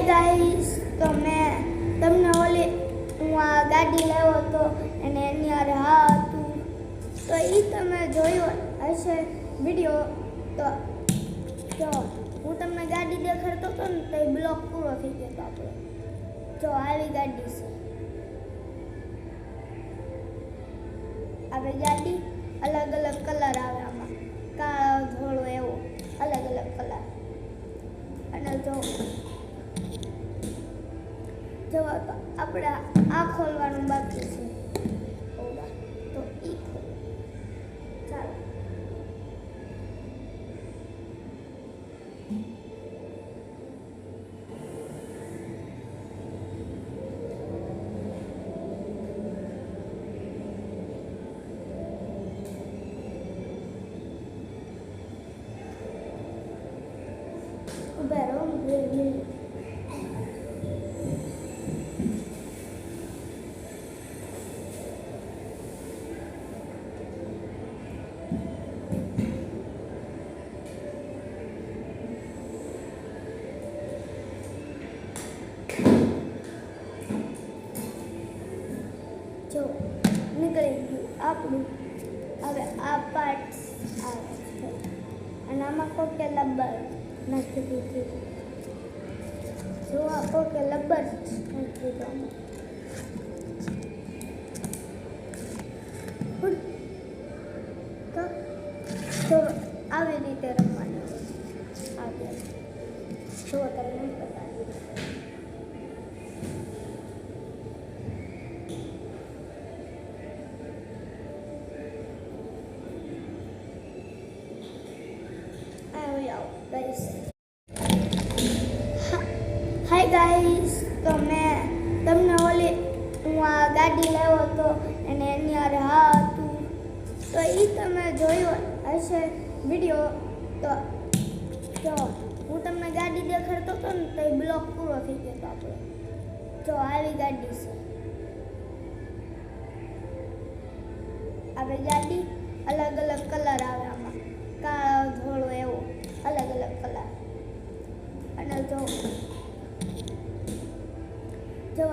Guys, તો મેં તમને ઓલી હું આ ગાડી લાવ્યો હતો અને એની હારે હા હતું તો એ તમે જોયું હશે વિડીયો. તો જો હું તમને ગાડી દેખાડતો હતો ને તો એ બ્લોક પૂરો થઈ ગયો હતો આપણો. જો આવી ગાડી છે, આવી ગાડી અલગ અલગ કલર આવે, આમાં કાળો ધોળો એવો અલગ અલગ કલર. અને જો તો આપણે આ ખોલવાનું બાકી છે, તો ઈ ખોલો. ચાલો ઉભા રહો. જો નીકળી ગયું આપણું. હવે આ પાર્ટ આવે છે અને આમાં કોકે લબર નાખી દીધી. જો આ કોકે લબર નાખી દીધું. તો આવી રીતે રમવાનું આવે. જો તમને બતાવી guys. હાય ગાઈસ, તો મેં તમને ઓલી હું આ ગાડી લાવ્યો હતો અને એની હારે હા હતું તો એ તમે જોયું હશે વિડીયો. તો જો હું તમને ગાડી દેખાડતો હતો ને તો એ બ્લોક પૂરો થઈ ગયો હતો આપણો. જો આવી ગાડી છે, આવી ગાડી અલગ અલગ કલર આવે, આમાં કાળો ધોળો એવો અલગ અલગ કલર. અને જો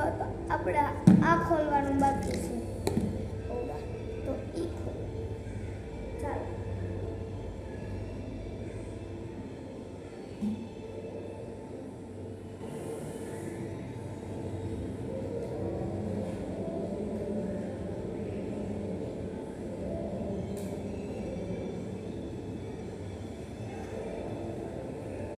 આપણે આ ખોલવાનું બાકી છે.